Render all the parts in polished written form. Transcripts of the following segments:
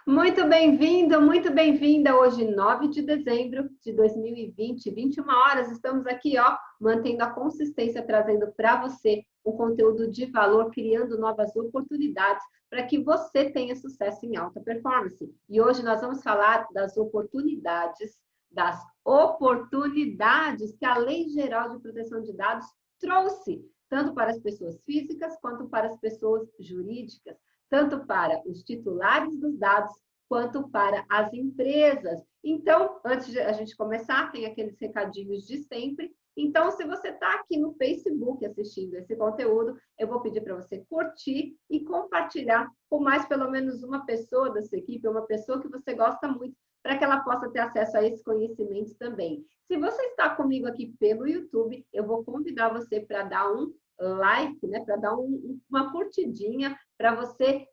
Muito bem-vinda. Hoje, 9 de dezembro de 2020, 21 horas, estamos aqui, mantendo a consistência, trazendo para você um conteúdo de valor, criando novas oportunidades para que você tenha sucesso em alta performance. E hoje nós vamos falar das oportunidades que a Lei Geral de Proteção de Dados trouxe, tanto para as pessoas físicas quanto para as pessoas jurídicas, tanto para os titulares dos dados, quanto para as empresas. Então, antes de a gente começar, tem aqueles recadinhos de sempre. Então, se você está aqui no Facebook assistindo esse conteúdo, eu vou pedir para você curtir e compartilhar com mais pelo menos uma pessoa da sua equipe, uma pessoa que você gosta muito, para que ela possa ter acesso a esse conhecimento também. Se você está comigo aqui pelo YouTube, eu vou convidar você para dar um like, né, para dar uma curtidinha, para você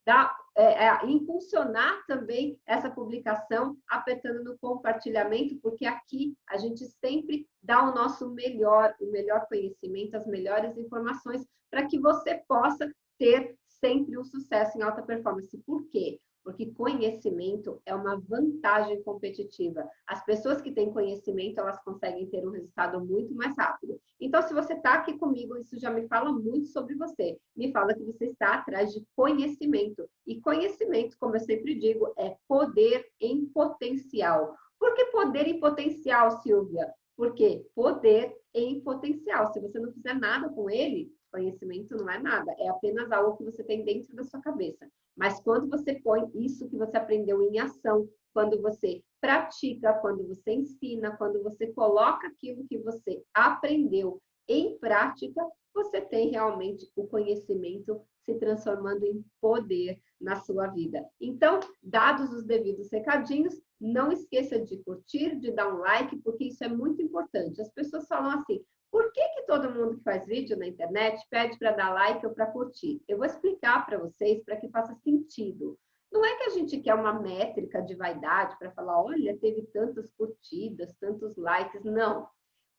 impulsionar também essa publicação, apertando no compartilhamento, porque aqui a gente sempre dá o nosso melhor, o melhor conhecimento, as melhores informações, para que você possa ter sempre um sucesso em alta performance. Por quê? Porque conhecimento é uma vantagem competitiva. As pessoas que têm conhecimento, elas conseguem ter um resultado muito mais rápido. Então, se você está aqui comigo, isso já me fala muito sobre você. Me fala que você está atrás de conhecimento. E conhecimento, como eu sempre digo, é poder em potencial. Por que poder em potencial, Silvia? Porque poder em potencial. Se você não fizer nada com ele, conhecimento não é nada. É apenas algo que você tem dentro da sua cabeça. Mas quando você põe isso que você aprendeu em ação, quando você pratica, quando você ensina, quando você coloca aquilo que você aprendeu em prática, você tem realmente o conhecimento se transformando em poder na sua vida. Então, dados os devidos recadinhos, não esqueça de curtir, de dar um like, porque isso é muito importante. As pessoas falam assim: por que todo mundo que faz vídeo na internet pede para dar like ou para curtir? Eu vou explicar para vocês para que faça sentido. Não é que a gente quer uma métrica de vaidade para falar, olha, teve tantas curtidas, tantos likes. Não.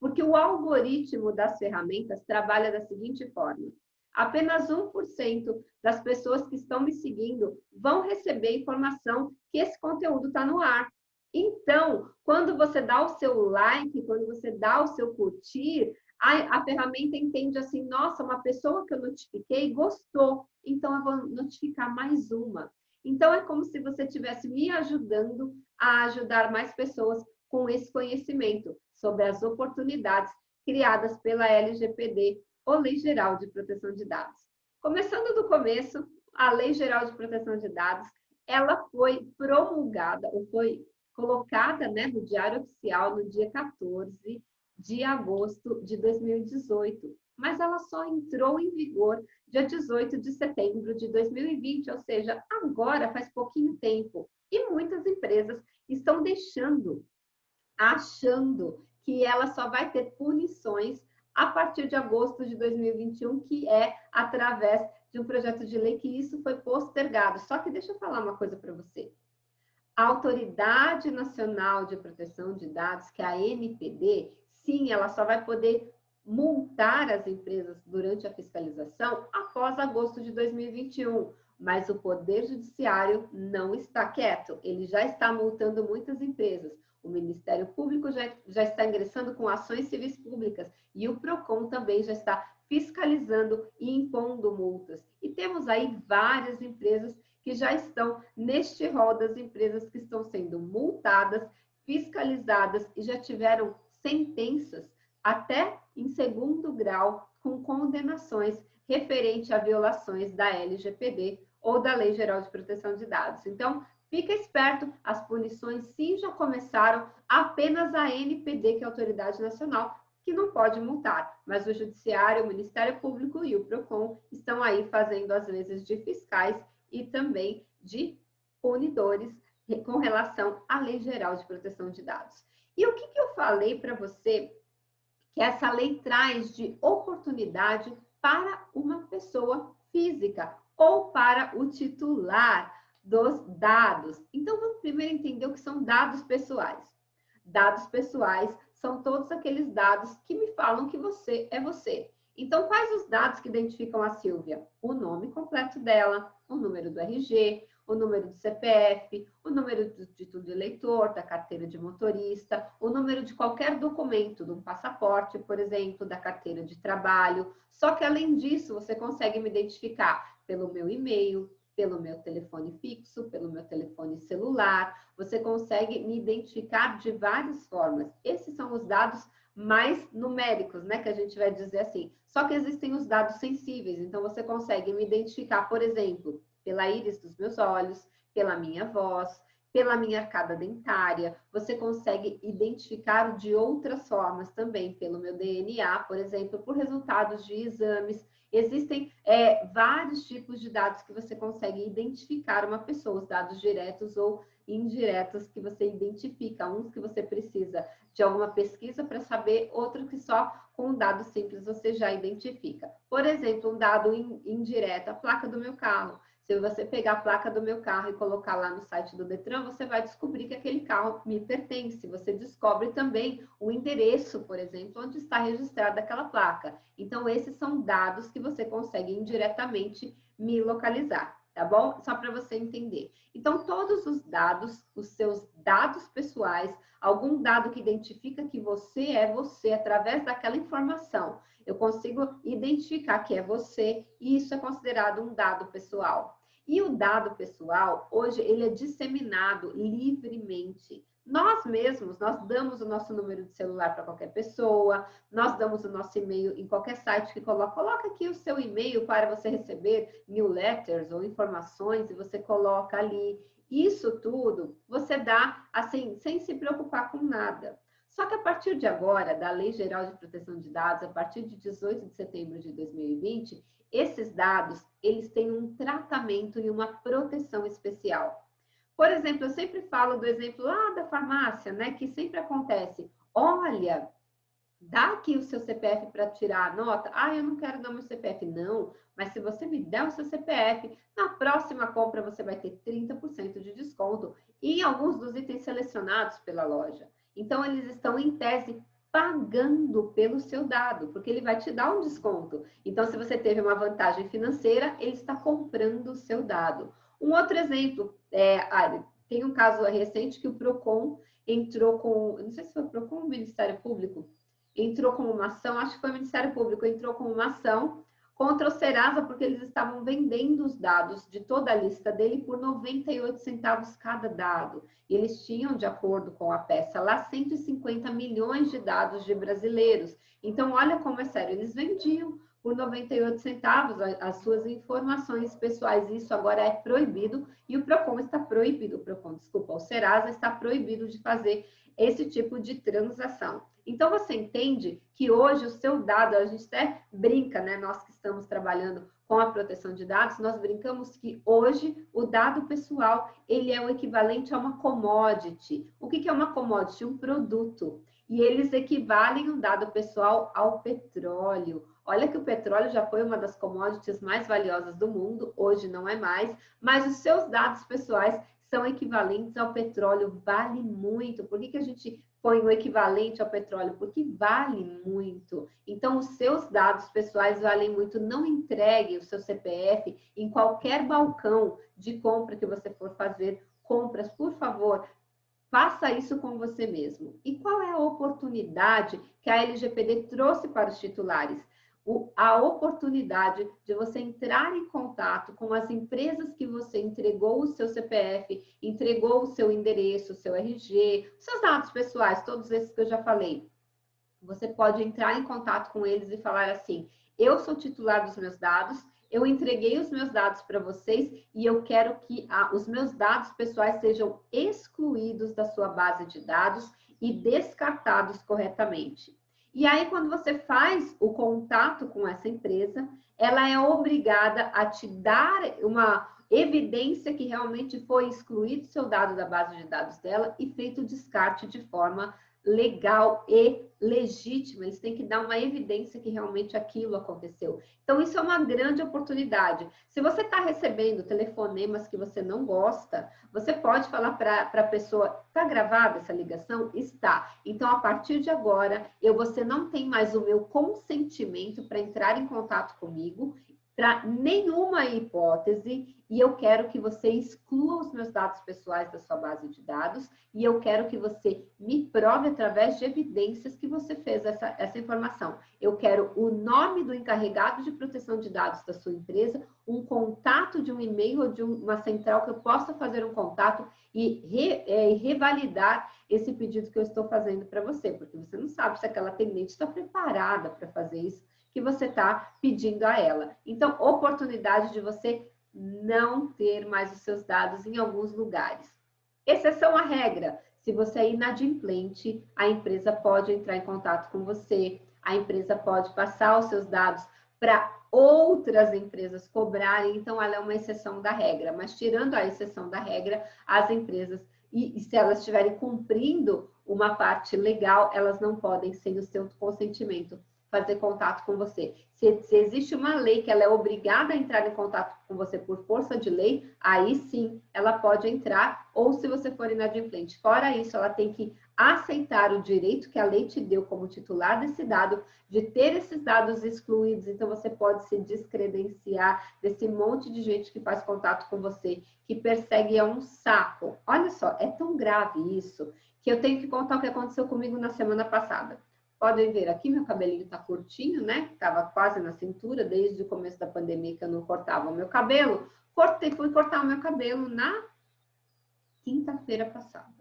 Porque o algoritmo das ferramentas trabalha da seguinte forma: apenas 1% das pessoas que estão me seguindo vão receber informação que esse conteúdo está no ar. Então, quando você dá o seu like, quando você dá o seu curtir, a ferramenta entende assim: nossa, uma pessoa que eu notifiquei gostou, então eu vou notificar mais uma. Então, é como se você estivesse me ajudando a ajudar mais pessoas com esse conhecimento sobre as oportunidades criadas pela LGPD, ou Lei Geral de Proteção de Dados. Começando do começo, a Lei Geral de Proteção de Dados, ela foi promulgada, ou foi colocada, né, no Diário Oficial no dia 14 de agosto de 2018, mas ela só entrou em vigor dia 18 de setembro de 2020, ou seja, agora faz pouquinho tempo. E muitas empresas estão achando que ela só vai ter punições a partir de agosto de 2021, que é através de um projeto de lei que isso foi postergado. Só que deixa eu falar uma coisa para você. A Autoridade Nacional de Proteção de Dados, que é a ANPD, sim, ela só vai poder multar as empresas durante a fiscalização após agosto de 2021. Mas o Poder Judiciário não está quieto, ele já está multando muitas empresas. O Ministério Público já está ingressando com ações civis públicas e o PROCON também já está fiscalizando e impondo multas. E temos aí várias empresas que já estão neste rol das empresas que estão sendo multadas, fiscalizadas e já tiveram sentenças até em segundo grau com condenações referente a violações da LGPD ou da Lei Geral de Proteção de Dados. Então, fica esperto, as punições sim já começaram, apenas a ANPD, que é a Autoridade Nacional, que não pode multar, mas o Judiciário, o Ministério Público e o PROCON estão aí fazendo as vezes de fiscais e também de punidores com relação à Lei Geral de Proteção de Dados. E o que eu falei para você que essa lei traz de oportunidade para uma pessoa física ou para o titular dos dados? Então, vamos primeiro entender o que são dados pessoais. Dados pessoais são todos aqueles dados que me falam que você é você. Então, quais os dados que identificam a Silvia? O nome completo dela, o número do RG, o número do CPF, o número do título de eleitor, da carteira de motorista, o número de qualquer documento, de um passaporte, por exemplo, da carteira de trabalho. Só que, além disso, você consegue me identificar pelo meu e-mail, pelo meu telefone fixo, pelo meu telefone celular. Você consegue me identificar de várias formas. Esses são os dados mais numéricos, né, que a gente vai dizer assim. Só que existem os dados sensíveis, então você consegue me identificar, por exemplo, pela íris dos meus olhos, pela minha voz, pela minha arcada dentária. Você consegue identificar de outras formas também, pelo meu DNA, por exemplo, por resultados de exames. Existem vários tipos de dados que você consegue identificar uma pessoa, os dados diretos ou indiretos que você identifica, uns que você precisa de alguma pesquisa para saber, outro que só com um dado simples você já identifica. Por exemplo, um dado indireto, a placa do meu carro. Se você pegar a placa do meu carro e colocar lá no site do Detran, você vai descobrir que aquele carro me pertence. Você descobre também o endereço, por exemplo, onde está registrada aquela placa. Então, esses são dados que você consegue indiretamente me localizar, tá bom? Só para você entender. Então, todos os dados, os seus dados pessoais, algum dado que identifica que você é você através daquela informação, eu consigo identificar que é você e isso é considerado um dado pessoal. E o dado pessoal, hoje, ele é disseminado livremente. Nós mesmos, nós damos o nosso número de celular para qualquer pessoa, nós damos o nosso e-mail em qualquer site que coloca aqui o seu e-mail para você receber newsletters ou informações e você coloca ali. Isso tudo você dá assim, sem se preocupar com nada. Só que a partir de agora, da Lei Geral de Proteção de Dados, a partir de 18 de setembro de 2020, esses dados, eles têm um tratamento e uma proteção especial. Por exemplo, eu sempre falo do exemplo lá da farmácia, né, que sempre acontece. Olha, dá aqui o seu CPF para tirar a nota. Ah, eu não quero dar meu CPF. Não, mas se você me der o seu CPF, na próxima compra você vai ter 30% de desconto em alguns dos itens selecionados pela loja. Então, eles estão, em tese, pagando pelo seu dado, porque ele vai te dar um desconto. Então, se você teve uma vantagem financeira, ele está comprando o seu dado. Um outro exemplo, tem um caso recente que o PROCON entrou com, não sei se foi o PROCON ou o Ministério Público, entrou com uma ação, acho que foi o Ministério Público, entrou com uma ação contra o Serasa, porque eles estavam vendendo os dados de toda a lista dele por 98 centavos cada dado. E eles tinham, de acordo com a peça lá, 150 milhões de dados de brasileiros. Então, olha como é sério, eles vendiam por 98 centavos as suas informações pessoais. Isso agora é proibido e o PROCON está proibido, o Serasa está proibido de fazer esse tipo de transação. Então, você entende que hoje o seu dado, a gente até brinca, né? Nós que estamos trabalhando com a proteção de dados, nós brincamos que hoje o dado pessoal, ele é o equivalente a uma commodity. O que é uma commodity? Um produto. E eles equivalem o dado pessoal ao petróleo. Olha que o petróleo já foi uma das commodities mais valiosas do mundo, hoje não é mais, mas os seus dados pessoais são equivalentes ao petróleo, vale muito. Por que a gente põe o equivalente ao petróleo? Porque vale muito. Então, os seus dados pessoais valem muito. Não entregue o seu CPF em qualquer balcão de compra que você for fazer compras, por favor. Faça isso com você mesmo. E qual é a oportunidade que a LGPD trouxe para os titulares? A oportunidade de você entrar em contato com as empresas que você entregou o seu CPF, entregou o seu endereço, o seu RG, os seus dados pessoais, todos esses que eu já falei. Você pode entrar em contato com eles e falar assim: eu sou titular dos meus dados, eu entreguei os meus dados para vocês e eu quero que os meus dados pessoais sejam excluídos da sua base de dados e descartados corretamente. E aí, quando você faz o contato com essa empresa, ela é obrigada a te dar uma evidência que realmente foi excluído seu dado da base de dados dela e feito o descarte de forma legal e legítima, eles têm que dar uma evidência que realmente aquilo aconteceu. Então, isso é uma grande oportunidade. Se você está recebendo telefonemas que você não gosta, você pode falar para a pessoa, está gravada essa ligação? Está. Então, a partir de agora, você não tem mais o meu consentimento para entrar em contato comigo, para nenhuma hipótese, e eu quero que você exclua os meus dados pessoais da sua base de dados, e eu quero que você me prove através de evidências que você fez essa informação. Eu quero o nome do encarregado de proteção de dados da sua empresa, um contato de um e-mail ou de uma central que eu possa fazer um contato e revalidar esse pedido que eu estou fazendo para você, porque você não sabe se aquela atendente está preparada para fazer isso que você está pedindo a ela. Então, oportunidade de você não ter mais os seus dados em alguns lugares. Exceção à regra, se você é inadimplente, a empresa pode entrar em contato com você, a empresa pode passar os seus dados para outras empresas cobrarem, então ela é uma exceção da regra, mas tirando a exceção da regra, as empresas, e se elas estiverem cumprindo uma parte legal, elas não podem, sem o seu consentimento, fazer contato com você. Se existe uma lei que ela é obrigada a entrar em contato com você por força de lei, aí sim ela pode entrar, ou se você for inadimplente. Fora isso, ela tem que aceitar o direito que a lei te deu como titular desse dado, de ter esses dados excluídos, então você pode se descredenciar desse monte de gente que faz contato com você, que persegue, é um saco. Olha só, é tão grave isso, que eu tenho que contar o que aconteceu comigo na semana passada. Podem ver aqui, meu cabelinho está curtinho, né? Estava quase na cintura, desde o começo da pandemia que eu não cortava o meu cabelo. Fui cortar o meu cabelo na quinta-feira passada.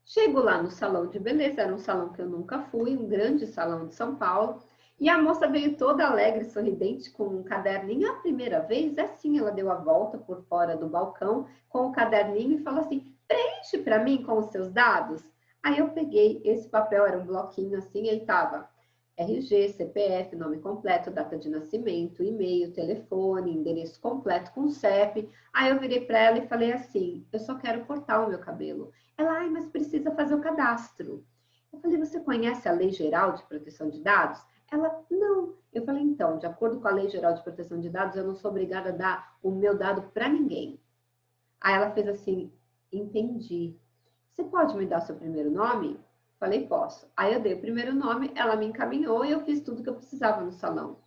Chego lá no salão de beleza, era um salão que eu nunca fui, um grande salão de São Paulo, e a moça veio toda alegre, sorridente, com um caderninho. A primeira vez, assim, ela deu a volta por fora do balcão com o caderninho e falou assim, preenche para mim com os seus dados. Aí eu peguei esse papel, era um bloquinho assim, aí tava RG, CPF, nome completo, data de nascimento, e-mail, telefone, endereço completo com CEP. Aí eu virei para ela e falei assim, eu só quero cortar o meu cabelo. Ela, ai, mas precisa fazer o cadastro. Eu falei, você conhece a Lei Geral de Proteção de Dados? Ela, não. Eu falei, então, de acordo com a Lei Geral de Proteção de Dados, eu não sou obrigada a dar o meu dado para ninguém. Aí ela fez assim, entendi. Você pode me dar o seu primeiro nome? Falei, posso. Aí eu dei o primeiro nome, ela me encaminhou e eu fiz tudo que eu precisava no salão.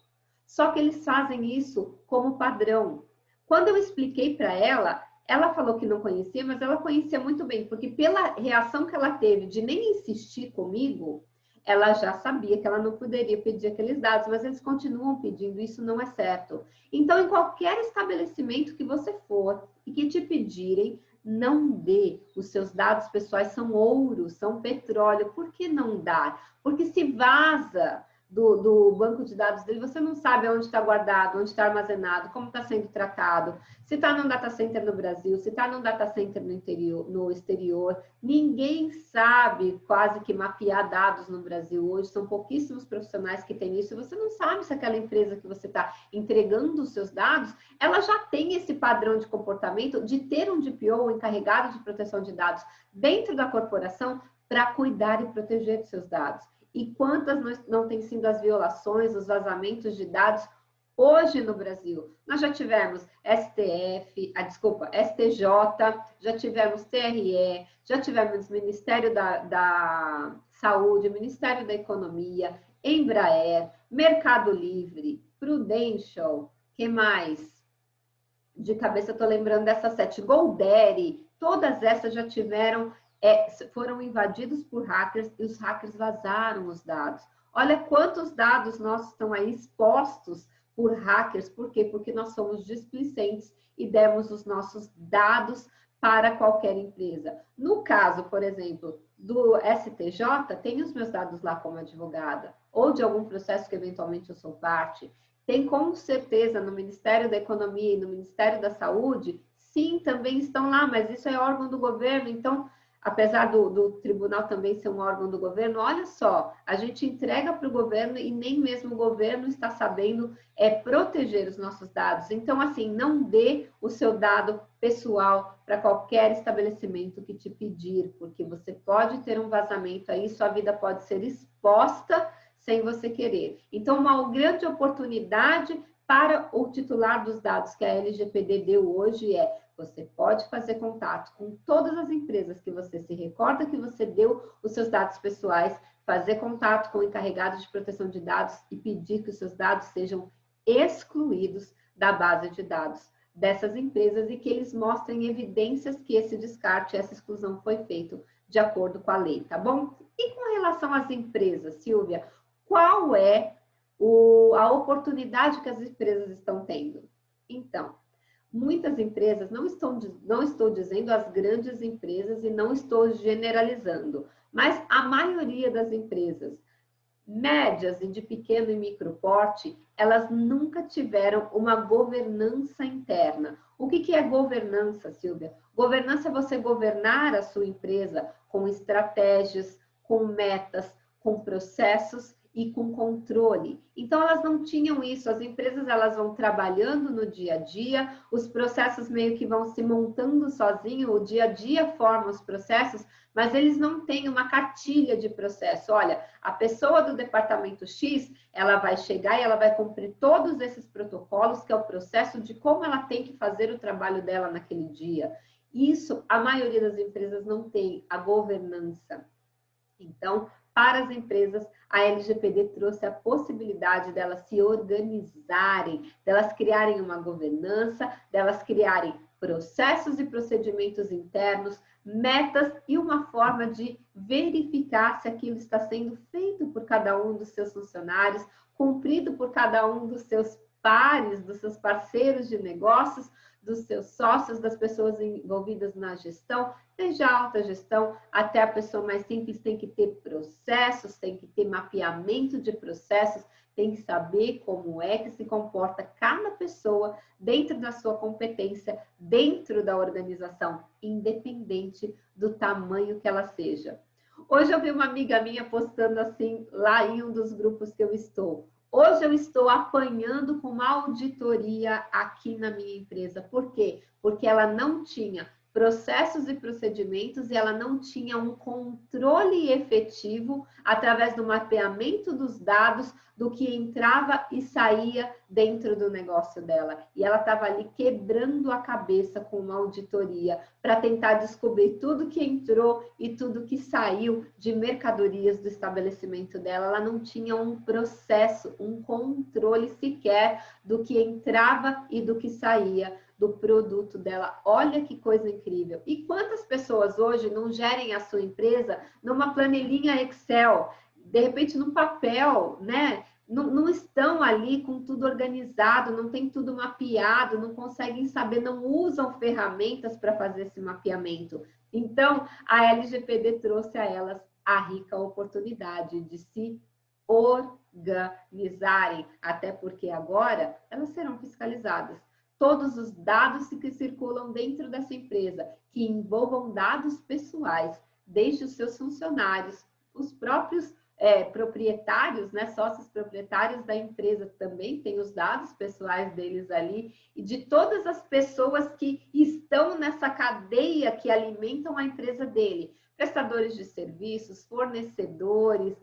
Só que eles fazem isso como padrão. Quando eu expliquei para ela, ela falou que não conhecia, mas ela conhecia muito bem, porque pela reação que ela teve de nem insistir comigo, ela já sabia que ela não poderia pedir aqueles dados, mas eles continuam pedindo, isso não é certo. Então, em qualquer estabelecimento que você for e que te pedirem, não dê. Os seus dados pessoais são ouro, são petróleo. Por que não dar? Porque se vaza do banco de dados dele, você não sabe onde está guardado, onde está armazenado, como está sendo tratado, se está num data center no Brasil, se está num data center no exterior. Ninguém sabe quase que mapear dados no Brasil hoje, são pouquíssimos profissionais que têm isso, e você não sabe se aquela empresa que você está entregando os seus dados, ela já tem esse padrão de comportamento de ter um DPO, um encarregado de proteção de dados, dentro da corporação para cuidar e proteger dos seus dados. E quantas não têm sido as violações, os vazamentos de dados hoje no Brasil? Nós já tivemos STJ, já tivemos TRE, já tivemos Ministério da Saúde, Ministério da Economia, Embraer, Mercado Livre, Prudential, que mais? De cabeça eu estou lembrando dessas 7, Golderi, todas essas já tiveram, foram invadidos por hackers e os hackers vazaram os dados. Olha quantos dados nossos estão aí expostos por hackers, por quê? Porque nós somos displicentes e demos os nossos dados para qualquer empresa. No caso, por exemplo, do STJ, tem os meus dados lá como advogada, ou de algum processo que eventualmente eu sou parte. Tem com certeza no Ministério da Economia e no Ministério da Saúde, sim, também estão lá, mas isso é órgão do governo, então apesar do tribunal também ser um órgão do governo, olha só, a gente entrega para o governo e nem mesmo o governo está sabendo proteger os nossos dados. Então, assim, não dê o seu dado pessoal para qualquer estabelecimento que te pedir, porque você pode ter um vazamento aí, sua vida pode ser exposta sem você querer. Então, uma grande oportunidade para o titular dos dados que a LGPD deu hoje você pode fazer contato com todas as empresas que você se recorda que você deu os seus dados pessoais, fazer contato com o encarregado de proteção de dados e pedir que os seus dados sejam excluídos da base de dados dessas empresas e que eles mostrem evidências que esse descarte, essa exclusão foi feito de acordo com a lei, tá bom? E com relação às empresas, Silvia, qual é a oportunidade que as empresas estão tendo? Então, muitas empresas, não estou dizendo as grandes empresas e não estou generalizando, mas a maioria das empresas médias e de pequeno e micro porte, elas nunca tiveram uma governança interna. O que é governança, Silvia? Governança é você governar a sua empresa com estratégias, com metas, com processos e com controle. Então, elas não tinham isso. As empresas, elas vão trabalhando no dia a dia, os processos meio que vão se montando sozinho, o dia a dia forma os processos, mas eles não têm uma cartilha de processo. Olha, a pessoa do departamento X, ela vai chegar e ela vai cumprir todos esses protocolos, que é o processo de como ela tem que fazer o trabalho dela naquele dia. Isso, a maioria das empresas não tem, a governança. Então, para as empresas, a LGPD trouxe a possibilidade delas se organizarem, delas criarem uma governança, delas criarem processos e procedimentos internos, metas e uma forma de verificar se aquilo está sendo feito por cada um dos seus funcionários, cumprido por cada um dos seus pares, dos seus parceiros de negócios, dos seus sócios, das pessoas envolvidas na gestão, desde a alta gestão até a pessoa mais simples, tem que ter processos, tem que ter mapeamento de processos, tem que saber como é que se comporta cada pessoa dentro da sua competência, dentro da organização, independente do tamanho que ela seja. Hoje eu vi uma amiga minha postando assim, lá em um dos grupos que eu estou. Hoje eu estou apanhando com uma auditoria aqui na minha empresa. Por quê? Porque ela não tinha processos e procedimentos e ela não tinha um controle efetivo através do mapeamento dos dados do que entrava e saía dentro do negócio dela. E ela estava ali quebrando a cabeça com uma auditoria para tentar descobrir tudo que entrou e tudo que saiu de mercadorias do estabelecimento dela. Ela não tinha um processo, um controle sequer do que entrava e do que saía do produto dela. Olha que coisa incrível. E quantas pessoas hoje não gerem a sua empresa numa planilhinha Excel, de repente num papel, né? Não estão ali com tudo organizado, não tem tudo mapeado, não conseguem saber, não usam ferramentas para fazer esse mapeamento. Então, a LGPD trouxe a elas a rica oportunidade de se organizarem, até porque agora elas serão fiscalizadas. Todos os dados que circulam dentro dessa empresa, que envolvam dados pessoais, desde os seus funcionários, os próprios proprietários, né, sócios proprietários da empresa também têm os dados pessoais deles ali, e de todas as pessoas que estão nessa cadeia que alimentam a empresa dele, prestadores de serviços, fornecedores,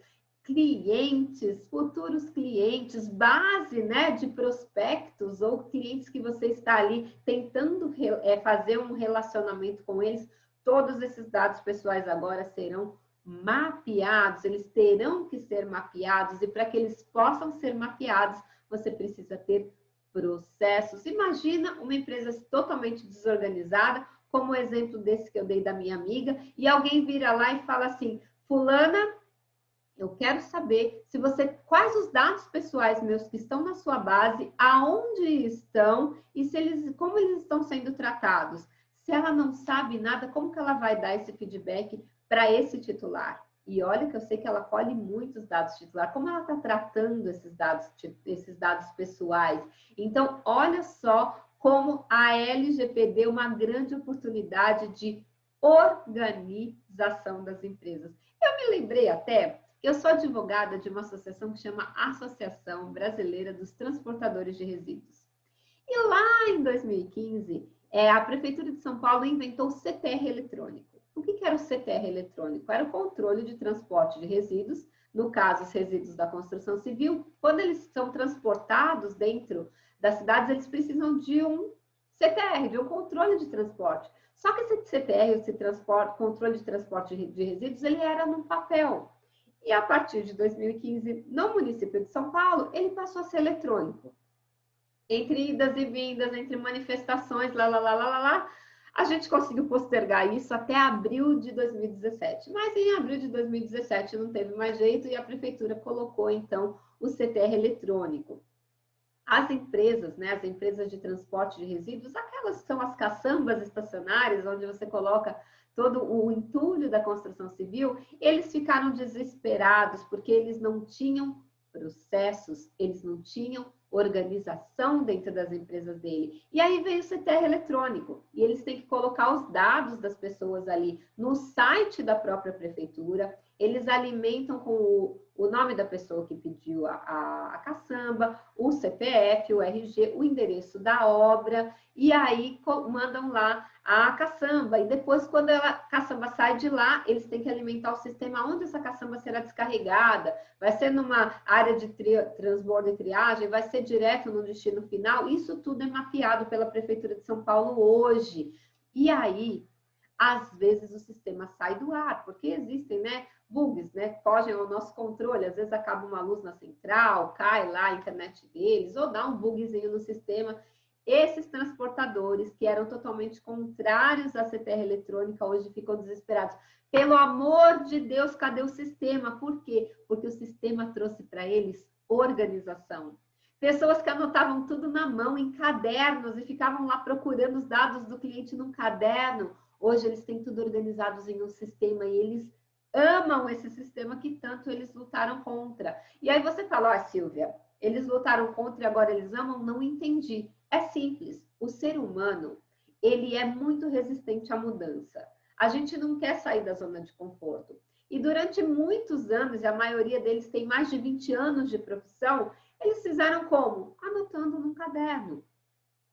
clientes, futuros clientes, base, né, de prospectos ou clientes que você está ali tentando fazer um relacionamento com eles, todos esses dados pessoais agora serão mapeados, eles terão que ser mapeados, e para que eles possam ser mapeados, você precisa ter processos. Imagina uma empresa totalmente desorganizada, como o exemplo desse que eu dei da minha amiga, e alguém vira lá e fala assim, fulana, eu quero saber se você, quais os dados pessoais meus que estão na sua base, aonde estão e se eles, como eles estão sendo tratados. Se ela não sabe nada, como que ela vai dar esse feedback para esse titular? E olha que eu sei que ela colhe muitos dados titular, como ela está tratando esses dados pessoais. Então, olha só como a LGPD é uma grande oportunidade de organização das empresas. Eu me lembrei até que eu sou advogada de uma associação que chama Associação Brasileira dos Transportadores de Resíduos. E lá em 2015, a Prefeitura de São Paulo inventou o CTR eletrônico. O que era o CTR eletrônico? Era o controle de transporte de resíduos, no caso, os resíduos da construção civil. Quando eles são transportados dentro das cidades, eles precisam de um CTR, de um controle de transporte. Só que esse CTR, esse controle de transporte de resíduos, ele era num papel. E a partir de 2015, no município de São Paulo, ele passou a ser eletrônico. Entre idas e vindas, entre manifestações, a gente conseguiu postergar isso até abril de 2017. Mas em abril de 2017 não teve mais jeito e a prefeitura colocou, então, o CTR eletrônico. As empresas, né, as empresas de transporte de resíduos, aquelas que são as caçambas estacionárias, onde você coloca todo o entulho da construção civil, eles ficaram desesperados, porque eles não tinham processos, eles não tinham organização dentro das empresas dele. E aí veio o CTR eletrônico, e eles têm que colocar os dados das pessoas ali no site da própria prefeitura, eles alimentam com o nome da pessoa que pediu a caçamba, o CPF, o RG, o endereço da obra, e aí mandam lá a caçamba. E depois, quando a caçamba sai de lá, eles têm que alimentar o sistema onde essa caçamba será descarregada. Vai ser numa área de transbordo e triagem, vai ser direto no destino final. Isso tudo é mapeado pela Prefeitura de São Paulo hoje. E aí, às vezes o sistema sai do ar, porque existem, né, bugs, né, fogem ao nosso controle, às vezes acaba uma luz na central, cai lá a internet deles, ou dá um bugzinho no sistema. Esses transportadores, que eram totalmente contrários à CTR eletrônica, hoje ficam desesperados. Pelo amor de Deus, cadê o sistema? Por quê? Porque o sistema trouxe para eles organização. Pessoas que anotavam tudo na mão, em cadernos, e ficavam lá procurando os dados do cliente num caderno. Hoje eles têm tudo organizados em um sistema e eles amam esse sistema que tanto eles lutaram contra. E aí você fala, ó, Silvia, eles lutaram contra e agora eles amam? Não entendi. É simples. O ser humano, ele é muito resistente à mudança. A gente não quer sair da zona de conforto. E durante muitos anos, e a maioria deles tem mais de 20 anos de profissão, eles fizeram como? Anotando num caderno.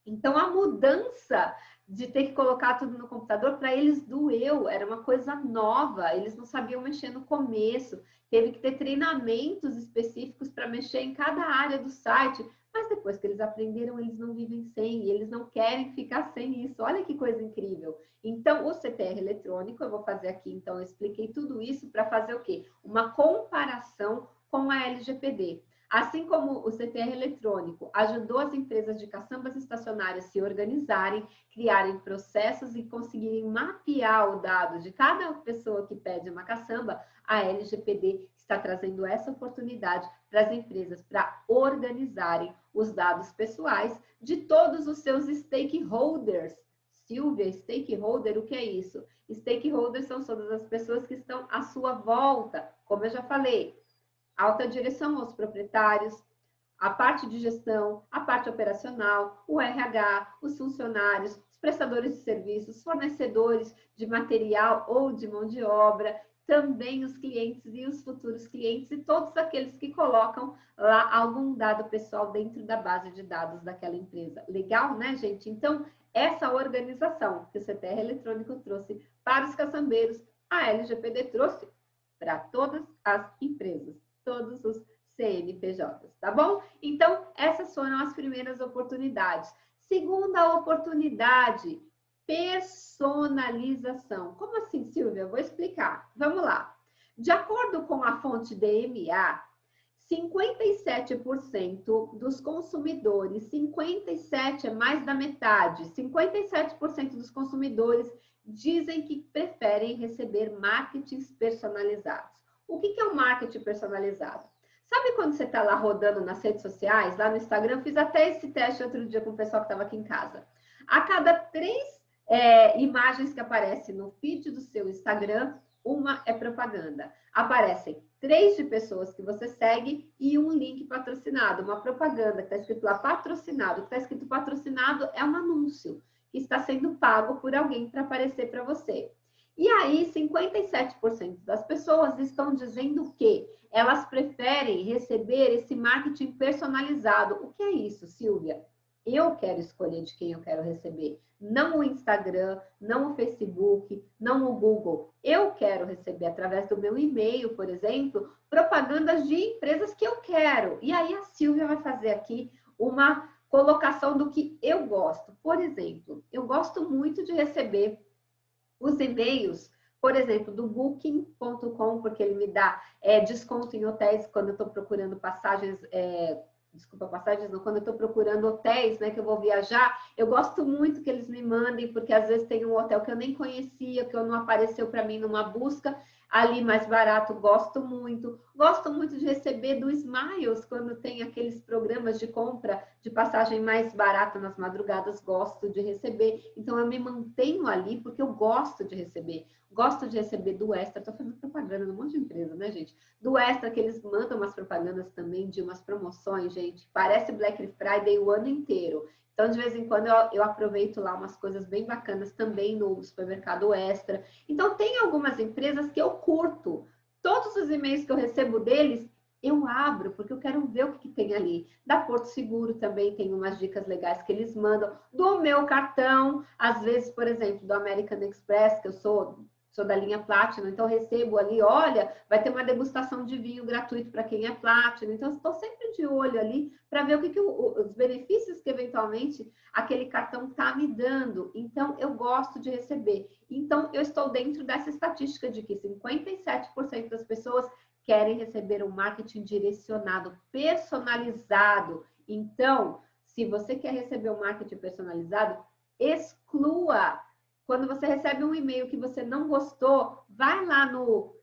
Então, a mudança de ter que colocar tudo no computador, para eles doeu, era uma coisa nova, eles não sabiam mexer no começo, teve que ter treinamentos específicos para mexer em cada área do site, mas depois que eles aprenderam, eles não vivem sem, e eles não querem ficar sem isso. Olha que coisa incrível. Então, o CTR eletrônico, eu vou fazer aqui, então, eu expliquei tudo isso para fazer o quê? Uma comparação com a LGPD. Assim como o CTR eletrônico ajudou as empresas de caçambas estacionárias a se organizarem, criarem processos e conseguirem mapear o dado de cada pessoa que pede uma caçamba, a LGPD está trazendo essa oportunidade para as empresas para organizarem os dados pessoais de todos os seus stakeholders. Silvia, stakeholder, o que é isso? Stakeholders são todas as pessoas que estão à sua volta, como eu já falei. Alta direção aos proprietários, a parte de gestão, a parte operacional, o RH, os funcionários, os prestadores de serviços, fornecedores de material ou de mão de obra, também os clientes e os futuros clientes e todos aqueles que colocam lá algum dado pessoal dentro da base de dados daquela empresa. Legal, né, gente? Então, essa organização que o CTR eletrônico trouxe para os caçambeiros, a LGPD trouxe para todas as empresas, todos os CNPJs, tá bom? Então, essas foram as primeiras oportunidades. Segunda oportunidade, personalização. Como assim, Silvia? Vou explicar. Vamos lá. De acordo com a fonte DMA, 57% dos consumidores, 57 é mais da metade, 57% dos consumidores dizem que preferem receber marketings personalizados. O que é um marketing personalizado? Sabe quando você está lá rodando nas redes sociais, lá no Instagram? Fiz até esse teste outro dia com o pessoal que estava aqui em casa. A cada 3 imagens que aparecem no feed do seu Instagram, uma é propaganda. Aparecem 3 de pessoas que você segue e um link patrocinado, uma propaganda que está escrito lá patrocinado. O que está escrito patrocinado é um anúncio que está sendo pago por alguém para aparecer para você. E aí, 57% das pessoas estão dizendo que elas preferem receber esse marketing personalizado. O que é isso, Silvia? Eu quero escolher de quem eu quero receber. Não o Instagram, não o Facebook, não o Google. Eu quero receber através do meu e-mail, por exemplo, propagandas de empresas que eu quero. E aí a Silvia vai fazer aqui uma colocação do que eu gosto. Por exemplo, eu gosto muito de receber os e-mails, por exemplo, do Booking.com, porque ele me dá desconto em hotéis quando eu estou procurando passagens, desculpa, passagens não, quando eu estou procurando hotéis, né, que eu vou viajar, eu gosto muito que eles me mandem, porque às vezes tem um hotel que eu nem conhecia, que não apareceu para mim numa busca, ali mais barato, gosto muito. Gosto muito de receber do Smiles, quando tem aqueles programas de compra de passagem mais barata nas madrugadas, gosto de receber. Então, eu me mantenho ali porque eu gosto de receber. Gosto de receber do Extra, estou fazendo propaganda num monte de empresa, né, gente? Do Extra, que eles mandam umas propagandas também de umas promoções, gente. Parece Black Friday o ano inteiro. Então, de vez em quando, eu aproveito lá umas coisas bem bacanas também no supermercado Extra. Então, tem algumas empresas que eu curto. Todos os e-mails que eu recebo deles, eu abro, porque eu quero ver o que tem ali. Da Porto Seguro também tem umas dicas legais que eles mandam. Do meu cartão, às vezes, por exemplo, do American Express, que eu sou da linha Platinum, então recebo ali, olha, vai ter uma degustação de vinho gratuito para quem é Platinum. Então, estou sempre de olho ali para ver o que os benefícios que eventualmente aquele cartão está me dando. Então, eu gosto de receber. Então, eu estou dentro dessa estatística de que 57% das pessoas querem receber um marketing direcionado, personalizado. Então, se você quer receber um marketing personalizado, exclua. Quando você recebe um e-mail que você não gostou, vai lá no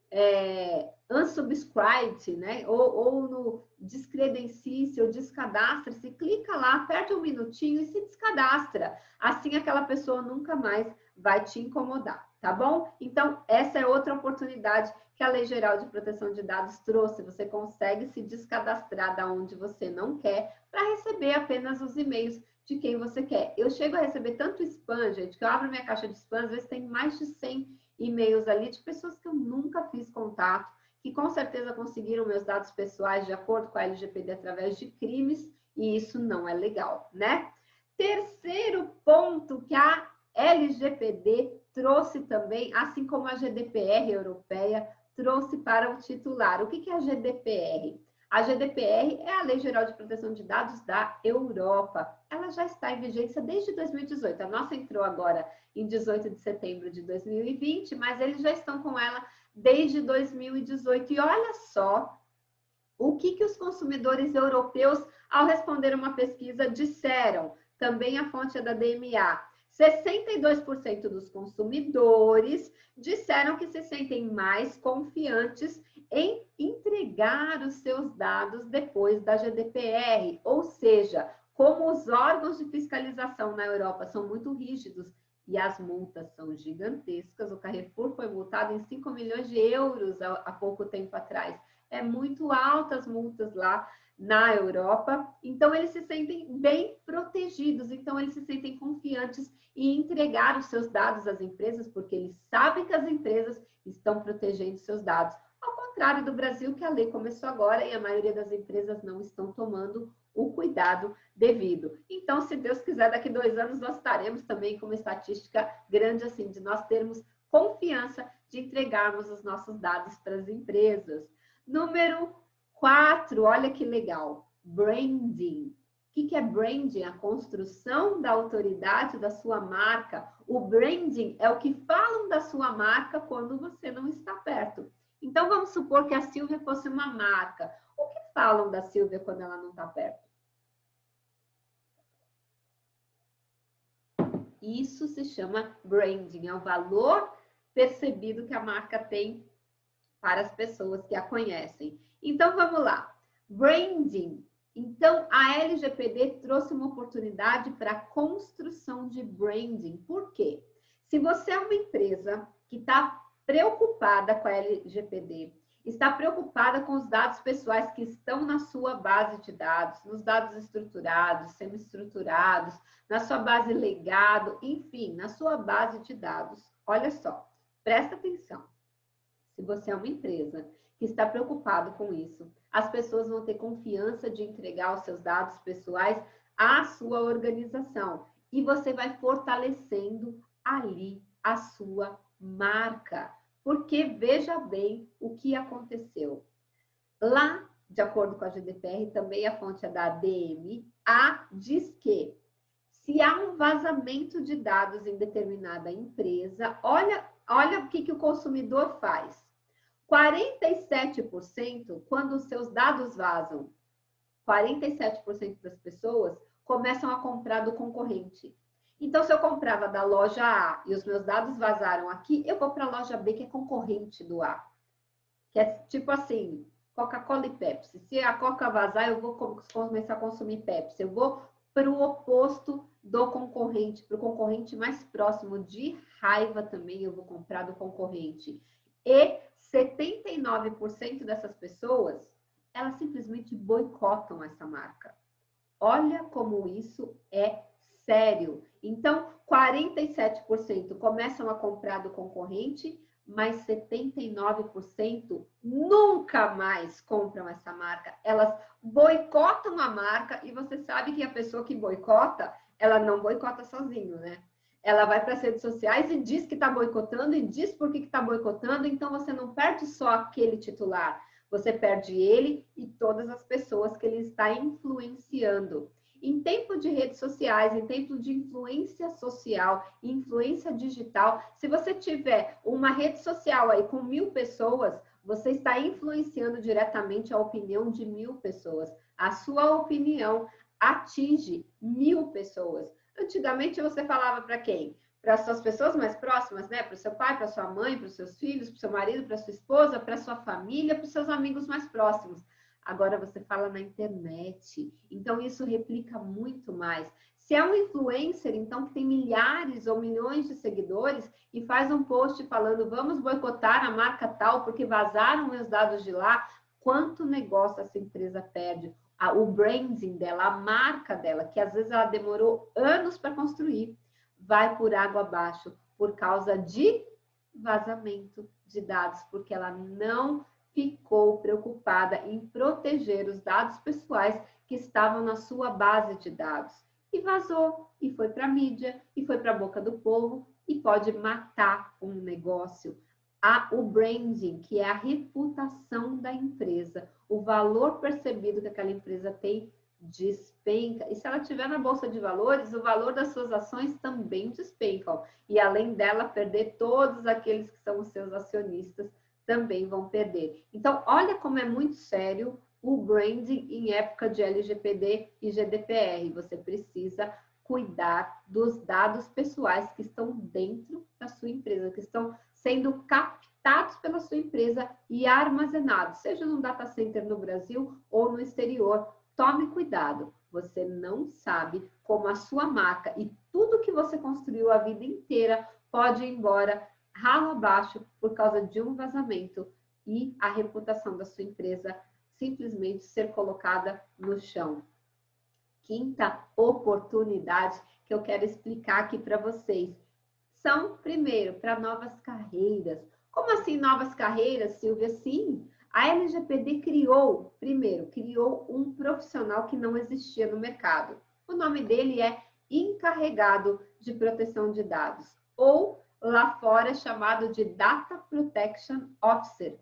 unsubscribe, né? Ou no descredencie-se ou descadastre-se, clica lá, aperta um minutinho e se descadastra. Assim aquela pessoa nunca mais vai te incomodar, tá bom? Então, essa é outra oportunidade que a Lei Geral de Proteção de Dados trouxe. Você consegue se descadastrar da onde você não quer para receber apenas os e-mails de quem você quer. Eu chego a receber tanto spam, gente, que eu abro minha caixa de spam, às vezes tem mais de 100 e-mails ali de pessoas que eu nunca fiz contato, que com certeza conseguiram meus dados pessoais de acordo com a LGPD através de crimes, e isso não é legal, né? Terceiro ponto que a LGPD trouxe também, assim como a GDPR europeia trouxe para o titular. O que é a GDPR? A GDPR é a Lei Geral de Proteção de Dados da Europa. Ela já está em vigência desde 2018. A nossa entrou agora em 18 de setembro de 2020, mas eles já estão com ela desde 2018. E olha só o que os consumidores europeus, ao responder uma pesquisa, disseram. Também a fonte é da DMA. 62% dos consumidores disseram que se sentem mais confiantes em entregar os seus dados depois da GDPR, ou seja, como os órgãos de fiscalização na Europa são muito rígidos e as multas são gigantescas, o Carrefour foi multado em 5 milhões de euros há pouco tempo atrás. É muito altas as multas lá na Europa, então eles se sentem bem protegidos, então eles se sentem confiantes em entregar os seus dados às empresas, porque eles sabem que as empresas estão protegendo seus dados. Ao contrário do Brasil, que a lei começou agora e a maioria das empresas não estão tomando o cuidado devido. Então, se Deus quiser, daqui 2 anos nós estaremos também com uma estatística grande assim, de nós termos confiança de entregarmos os nossos dados para as empresas. Número 4, olha que legal, branding. O que é branding? A construção da autoridade da sua marca. O branding é o que falam da sua marca quando você não está perto. Então, vamos supor que a Silvia fosse uma marca. O que falam da Silvia quando ela não está perto? Isso se chama branding, é o valor percebido que a marca tem para as pessoas que a conhecem. Então, vamos lá. Branding. Então, a LGPD trouxe uma oportunidade para a construção de branding. Por quê? Se você é uma empresa que está preocupada com a LGPD, está preocupada com os dados pessoais que estão na sua base de dados, nos dados estruturados, semi-estruturados, na sua base legado, enfim, na sua base de dados. Olha só, Presta atenção. Se você é uma empresa que está preocupado com isso, as pessoas vão ter confiança de entregar os seus dados pessoais à sua organização. E você vai fortalecendo ali a sua marca. Porque veja bem o que aconteceu. Lá, de acordo com a GDPR, também a fonte é da ADM, diz que se há um vazamento de dados em determinada empresa, olha o que o consumidor faz. 47%, quando os seus dados vazam, 47% das pessoas começam a comprar do concorrente. Então, se eu comprava da loja A e os meus dados vazaram aqui, eu vou para a loja B, que é concorrente do A. Que é tipo assim, Coca-Cola e Pepsi. Se a Coca vazar, eu vou começar a consumir Pepsi. Eu vou para o oposto do concorrente, para o concorrente mais próximo. De raiva também eu vou comprar do concorrente. E 79% dessas pessoas, elas simplesmente boicotam essa marca. Olha como isso é sério. Então, 47% começam a comprar do concorrente, mas 79% nunca mais compram essa marca. Elas boicotam a marca e você sabe que a pessoa que boicota, ela não boicota sozinho, né? Ela vai para as redes sociais e diz que está boicotando e diz por que está boicotando, então você não perde só aquele titular, você perde ele e todas as pessoas que ele está influenciando. Em tempo de redes sociais, em tempo de influência social, influência digital, se você tiver uma rede social aí com 1000 pessoas, você está influenciando diretamente a opinião de 1000 pessoas. A sua opinião atinge 1000 pessoas. Antigamente você falava para quem? Para as suas pessoas mais próximas, né? Para o seu pai, para a sua mãe, para os seus filhos, para o seu marido, para a sua esposa, para a sua família, para os seus amigos mais próximos. Agora você fala na internet. Então, isso replica muito mais. Se é um influencer, então, que tem milhares ou milhões de seguidores e faz um post falando vamos boicotar a marca tal porque vazaram meus dados de lá, quanto negócio essa empresa perde? O branding dela, a marca dela, que às vezes ela demorou anos para construir, vai por água abaixo por causa de vazamento de dados, porque ela não ficou preocupada em proteger os dados pessoais que estavam na sua base de dados. E vazou, e foi para a mídia, e foi para a boca do povo, e pode matar um negócio. O branding, que é a reputação da empresa, o valor percebido que aquela empresa tem, despenca. E se ela estiver na Bolsa de Valores, o valor das suas ações também despencam. E além dela perder, todos aqueles que são os seus acionistas também vão perder. Então, olha como é muito sério o branding em época de LGPD e GDPR. Você precisa cuidar dos dados pessoais que estão dentro da sua empresa, que estão sendo captados pela sua empresa e armazenados, seja num data center no Brasil ou no exterior. Tome cuidado, você não sabe como a sua marca e tudo que você construiu a vida inteira pode ir embora ralo abaixo por causa de um vazamento e a reputação da sua empresa simplesmente ser colocada no chão. Quinta oportunidade que eu quero explicar aqui para vocês são, primeiro, para novas carreiras. Como assim novas carreiras, Silvia? Sim, a LGPD criou um profissional que não existia no mercado. O nome dele é encarregado de proteção de dados, ou lá fora é chamado de Data Protection Officer,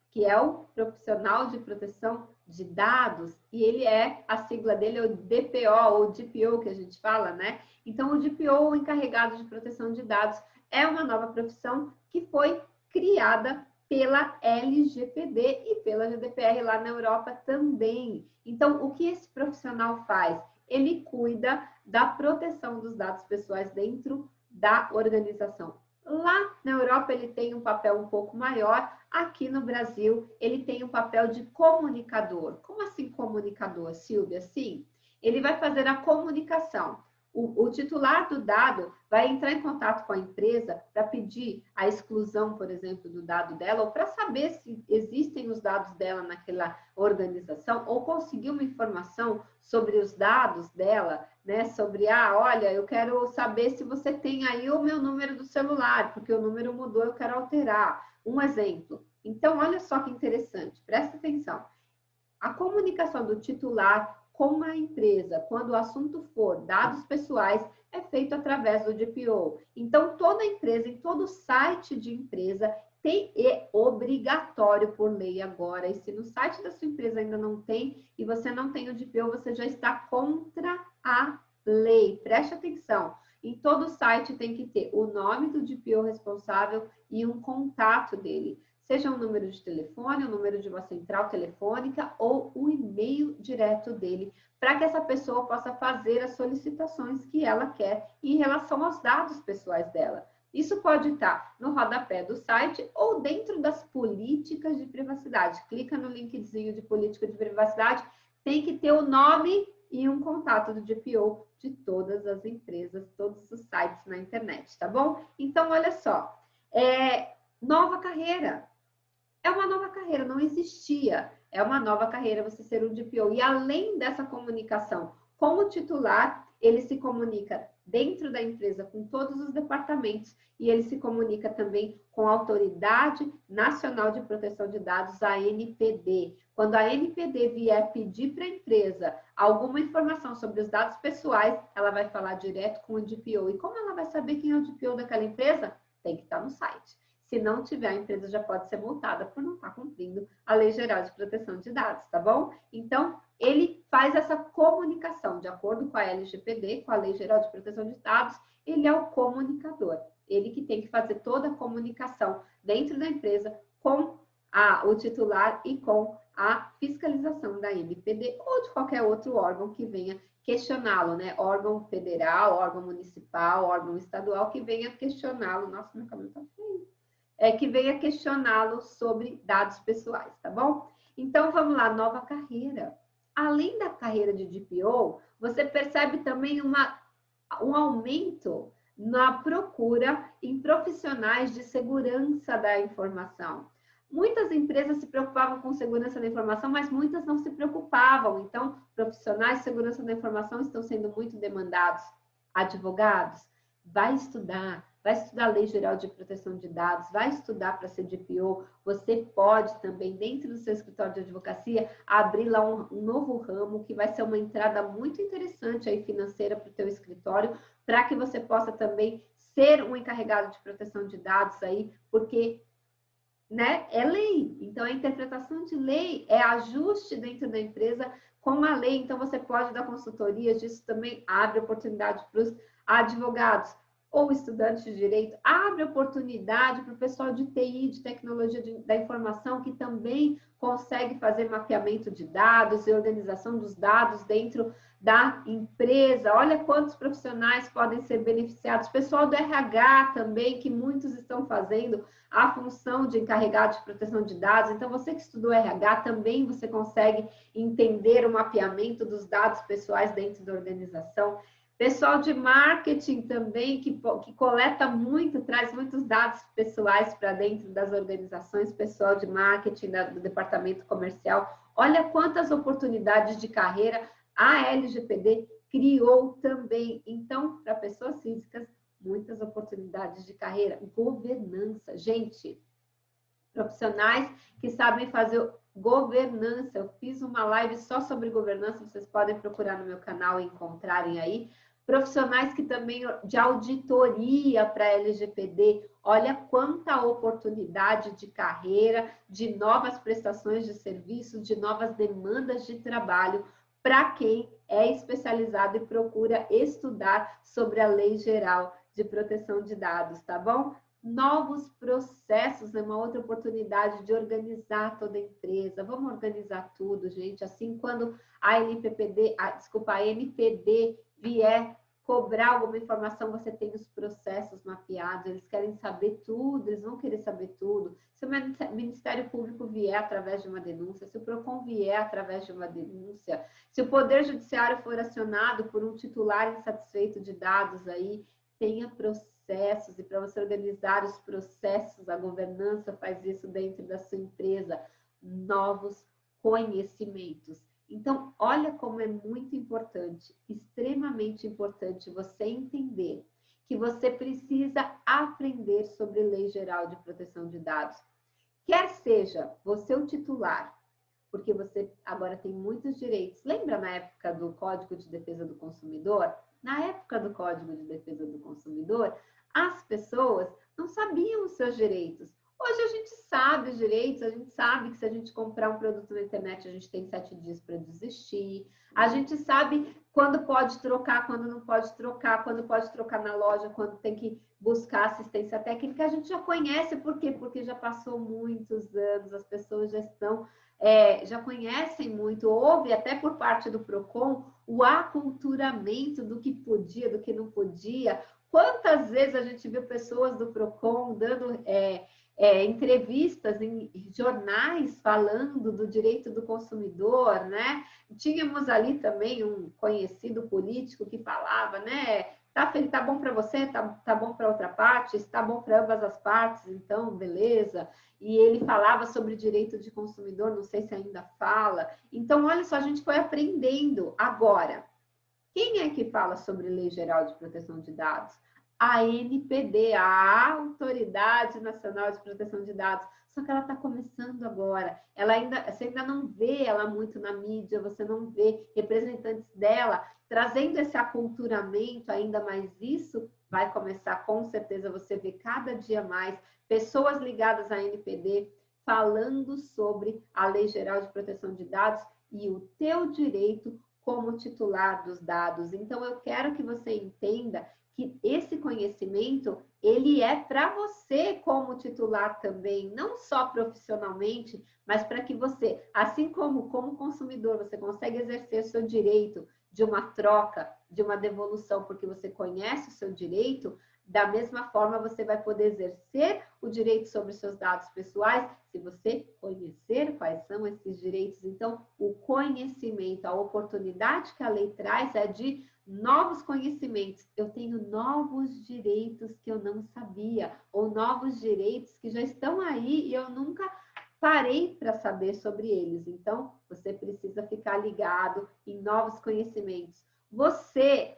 que é o profissional de proteção de dados, e ele a sigla dele é o DPO, ou DPO que a gente fala, né? Então, o DPO, o encarregado de proteção de dados, é uma nova profissão que foi criada pela LGPD e pela GDPR lá na Europa também. Então, o que esse profissional faz? Ele cuida da proteção dos dados pessoais dentro da organização. Lá na Europa ele tem um papel um pouco maior, aqui no Brasil ele tem um papel de comunicador. Como assim comunicador, Silvia? Sim, ele vai fazer a comunicação. O titular do dado vai entrar em contato com a empresa para pedir a exclusão, por exemplo, do dado dela, ou para saber se existem os dados dela naquela organização, ou conseguir uma informação sobre os dados dela, né? Sobre, olha, eu quero saber se você tem aí o meu número do celular, porque o número mudou, eu quero alterar. Um exemplo. Então, olha só que interessante, presta atenção. A comunicação do titular com a empresa, quando o assunto for dados pessoais, é feito através do DPO. Então, toda empresa, em todo site de empresa, é obrigatório por lei agora. E se no site da sua empresa ainda não tem, e você não tem o DPO, você já está contra a lei. Preste atenção. Em todo site tem que ter o nome do DPO responsável e um contato dele. Seja um número de telefone, um número de uma central telefônica ou o e-mail direto dele, para que essa pessoa possa fazer as solicitações que ela quer em relação aos dados pessoais dela. Isso pode estar no rodapé do site ou dentro das políticas de privacidade. Clica no linkzinho de política de privacidade, tem que ter o nome e um contato do DPO de todas as empresas, todos os sites na internet, tá bom? Então, olha só, nova carreira. É uma nova carreira, não existia. É uma nova carreira você ser um DPO. E além dessa comunicação com o titular, ele se comunica dentro da empresa com todos os departamentos e ele se comunica também com a Autoridade Nacional de Proteção de Dados, a ANPD. Quando a ANPD vier pedir para a empresa alguma informação sobre os dados pessoais, ela vai falar direto com o DPO. E como ela vai saber quem é o DPO daquela empresa? Tem que estar no site. Se não tiver, a empresa já pode ser multada por não estar cumprindo a Lei Geral de Proteção de Dados, tá bom? Então, ele faz essa comunicação de acordo com a LGPD, com a Lei Geral de Proteção de Dados, ele é o comunicador. Ele que tem que fazer toda a comunicação dentro da empresa com o titular e com a fiscalização da MPD ou de qualquer outro órgão que venha questioná-lo, né? Órgão federal, órgão municipal, órgão estadual que venha questioná-lo. Nossa, meu cabelo tá feio. Que venha questioná-lo sobre dados pessoais, tá bom? Então, vamos lá, nova carreira. Além da carreira de DPO, você percebe também um aumento na procura em profissionais de segurança da informação. Muitas empresas se preocupavam com segurança da informação, mas muitas não se preocupavam. Então, profissionais de segurança da informação estão sendo muito demandados. Advogados, vai estudar a Lei Geral de Proteção de Dados, vai estudar para ser DPO. Você pode também, dentro do seu escritório de advocacia, abrir lá um novo ramo, que vai ser uma entrada muito interessante aí financeira para o teu escritório, para que você possa também ser um encarregado de proteção de dados aí, porque, né, é lei. Então, a interpretação de lei é ajuste dentro da empresa com a lei. Então, você pode dar consultorias, isso também abre oportunidade para os advogados ou estudantes de direito, abre oportunidade para o pessoal de TI, de tecnologia da informação, que também consegue fazer mapeamento de dados e organização dos dados dentro da empresa. Olha quantos profissionais podem ser beneficiados. Pessoal do RH também, que muitos estão fazendo a função de encarregado de proteção de dados. Então, você que estudou RH, também você consegue entender o mapeamento dos dados pessoais dentro da organização. Pessoal de marketing também, que coleta muito, traz muitos dados pessoais para dentro das organizações, pessoal de marketing do departamento comercial. Olha quantas oportunidades de carreira a LGPD criou também. Então, para pessoas físicas, muitas oportunidades de carreira. Governança. Gente, profissionais que sabem fazer governança. Eu fiz uma live só sobre governança, vocês podem procurar no meu canal e encontrarem aí. Profissionais que também de auditoria para LGPD, olha quanta oportunidade de carreira, de novas prestações de serviços, de novas demandas de trabalho para quem é especializado e procura estudar sobre a Lei Geral de Proteção de Dados, tá bom? Novos processos, é uma outra oportunidade de organizar toda a empresa. Vamos organizar tudo, gente. Assim, quando a NPD vier cobrar alguma informação, você tem os processos mapeados, eles querem saber tudo, eles vão querer saber tudo. Se o Ministério Público vier através de uma denúncia, se o PROCON vier através de uma denúncia, se o Poder Judiciário for acionado por um titular insatisfeito de dados aí, tenha processos, e para você organizar os processos, a governança faz isso dentro da sua empresa, novos conhecimentos. Então, olha como é muito importante, extremamente importante você entender que você precisa aprender sobre Lei Geral de Proteção de Dados. Quer seja você o titular, porque você agora tem muitos direitos. Lembra na época do Código de Defesa do Consumidor? Na época do Código de Defesa do Consumidor, as pessoas não sabiam os seus direitos. Hoje a gente sabe os direitos, a gente sabe que se a gente comprar um produto na internet, a gente tem 7 dias para desistir. A gente sabe quando pode trocar, quando não pode trocar, quando pode trocar na loja, quando tem que buscar assistência técnica. A gente já conhece, por quê? Porque já passou muitos anos, as pessoas já estão, já conhecem muito. Houve até por parte do PROCON o aculturamento do que podia, do que não podia. Quantas vezes a gente viu pessoas do PROCON dando entrevistas em jornais falando do direito do consumidor, né? Tínhamos ali também um conhecido político que falava, né? Tá bom para você, tá bom para outra parte, está bom para ambas as partes, então, beleza. E ele falava sobre direito de consumidor, não sei se ainda fala. Então, olha só, a gente foi aprendendo. Agora, quem é que fala sobre Lei Geral de Proteção de Dados? A ANPD, a Autoridade Nacional de Proteção de Dados, só que ela está começando agora. Você ainda não vê ela muito na mídia, você não vê representantes dela trazendo esse aculturamento ainda mais. Isso vai começar, com certeza, você vê cada dia mais pessoas ligadas à ANPD falando sobre a Lei Geral de Proteção de Dados e o teu direito como titular dos dados. Então, eu quero que você entenda que esse conhecimento, ele é para você como titular também, não só profissionalmente, mas para que você, assim como consumidor, você consegue exercer seu direito de uma troca, de uma devolução, porque você conhece o seu direito, da mesma forma você vai poder exercer o direito sobre seus dados pessoais, se você conhecer quais são esses direitos. Então, o conhecimento, a oportunidade que a lei traz é de novos conhecimentos. Eu tenho novos direitos que eu não sabia, ou novos direitos que já estão aí e eu nunca parei para saber sobre eles. Então, você precisa ficar ligado em novos conhecimentos. Você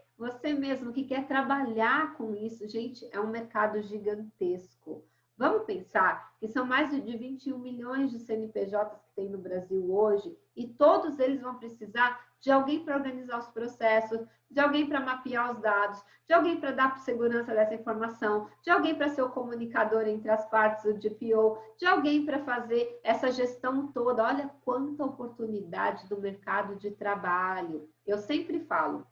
mesmo que quer trabalhar com isso, gente, é um mercado gigantesco. Vamos pensar que são mais de 21 milhões de CNPJs que tem no Brasil hoje e todos eles vão precisar de alguém para organizar os processos, de alguém para mapear os dados, de alguém para dar segurança dessa informação, de alguém para ser o comunicador entre as partes, o DPO, de alguém para fazer essa gestão toda. Olha quanta oportunidade do mercado de trabalho. Eu sempre falo,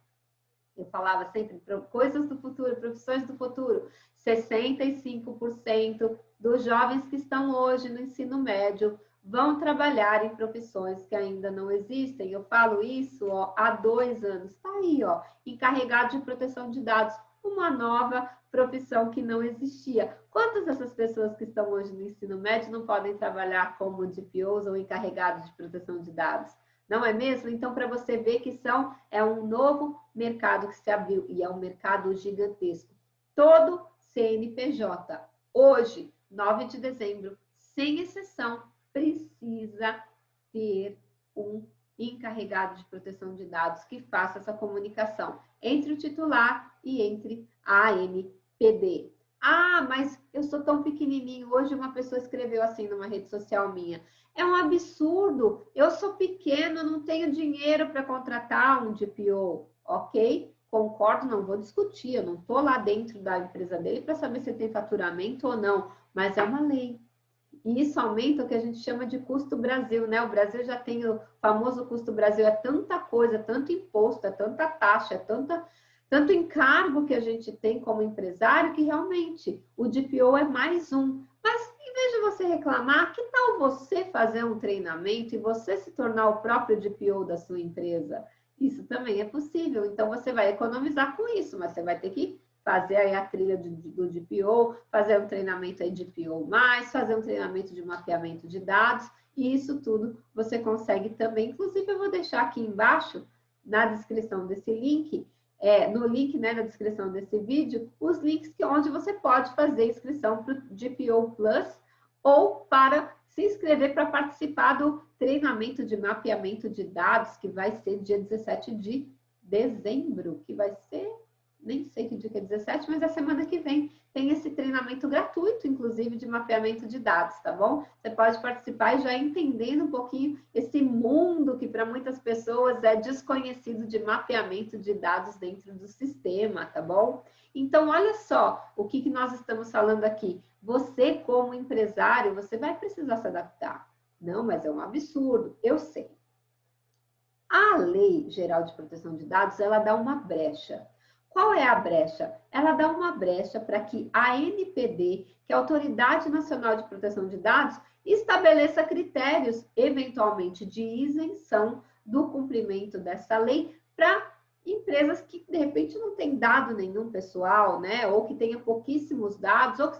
eu falava sempre, coisas do futuro, profissões do futuro. 65% dos jovens que estão hoje no ensino médio vão trabalhar em profissões que ainda não existem. Eu falo isso há 2 anos. Está aí, encarregado de proteção de dados, uma nova profissão que não existia. Quantas dessas pessoas que estão hoje no ensino médio não podem trabalhar como DPOs ou encarregados de proteção de dados? Não é mesmo? Então, para você ver que é um novo mercado que se abriu e é um mercado gigantesco. Todo CNPJ, hoje, 9 de dezembro, sem exceção, precisa ter um encarregado de proteção de dados que faça essa comunicação entre o titular e entre a ANPD. Ah, mas eu sou tão pequenininho. Hoje uma pessoa escreveu assim numa rede social minha. É um absurdo. Eu sou pequeno, não tenho dinheiro para contratar um DPO. Ok? Concordo, não vou discutir. Eu não estou lá dentro da empresa dele para saber se tem faturamento ou não. Mas é uma lei. E isso aumenta o que a gente chama de custo Brasil, né? O Brasil já tem o famoso custo Brasil. É tanta coisa, tanto imposto, é tanta taxa, é tanto encargo que a gente tem como empresário que realmente o DPO é mais um. Mas em vez de você reclamar, que tal você fazer um treinamento e você se tornar o próprio DPO da sua empresa? Isso também é possível. Então, você vai economizar com isso, mas você vai ter que fazer aí a trilha do DPO, fazer um treinamento aí de DPO+, fazer um treinamento de mapeamento de dados, e isso tudo você consegue também. Inclusive, eu vou deixar aqui embaixo, na descrição desse link, no link, né, na descrição desse vídeo, os links onde você pode fazer inscrição para o DPO Plus ou para se inscrever para participar do treinamento de mapeamento de dados, que vai ser dia 17 de dezembro, que vai ser, nem sei que dia que é 17, mas é semana que vem. Tem esse treinamento gratuito, inclusive, de mapeamento de dados, tá bom? Você pode participar e já entendendo um pouquinho esse mundo que para muitas pessoas é desconhecido de mapeamento de dados dentro do sistema, tá bom? Então, olha só o que nós estamos falando aqui. Você, como empresário, você vai precisar se adaptar. Não, mas é um absurdo, eu sei. A Lei Geral de Proteção de Dados, ela dá uma brecha. Qual é a brecha? Ela dá uma brecha para que a ANPD, que é a Autoridade Nacional de Proteção de Dados, estabeleça critérios, eventualmente, de isenção do cumprimento dessa lei para empresas que, de repente, não têm dado nenhum pessoal, né? Ou que tenha pouquíssimos dados, ou que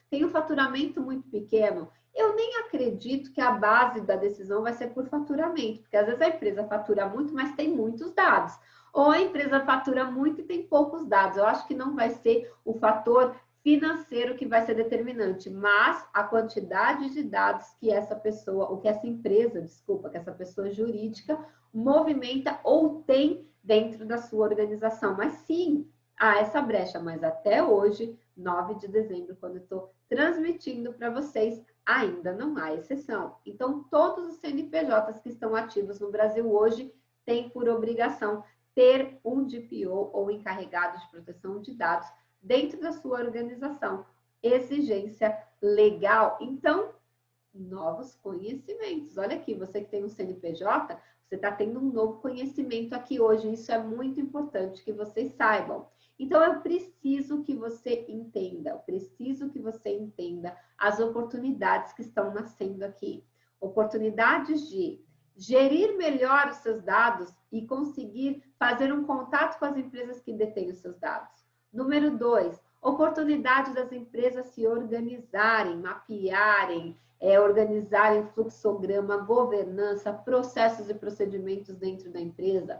tenha um faturamento muito pequeno. Eu nem acredito que a base da decisão vai ser por faturamento, porque às vezes a empresa fatura muito, mas tem muitos dados. Ou a empresa fatura muito e tem poucos dados. Eu acho que não vai ser o fator financeiro que vai ser determinante, mas a quantidade de dados que essa pessoa, ou que essa empresa, desculpa, que essa pessoa jurídica movimenta ou tem dentro da sua organização. Mas sim, há essa brecha, mas até hoje, 9 de dezembro, quando eu estou transmitindo para vocês, ainda não há exceção. Então, todos os CNPJs que estão ativos no Brasil hoje têm por obrigação ter um DPO ou encarregado de proteção de dados dentro da sua organização. Exigência legal. Então, novos conhecimentos. Olha aqui, você que tem um CNPJ, você está tendo um novo conhecimento aqui hoje. Isso é muito importante que vocês saibam. Então, eu preciso que você entenda, as oportunidades que estão nascendo aqui. Oportunidades de gerir melhor os seus dados e conseguir fazer um contato com as empresas que detêm os seus dados. Número 2, oportunidade das empresas se organizarem, mapearem, organizarem fluxograma, governança, processos e procedimentos dentro da empresa.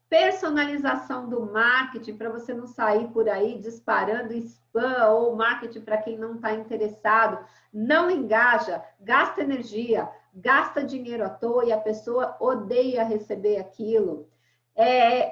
Personalização do marketing, para você não sair por aí disparando spam ou marketing para quem não está interessado. Não engaja, gasta energia, gasta dinheiro à toa e a pessoa odeia receber aquilo.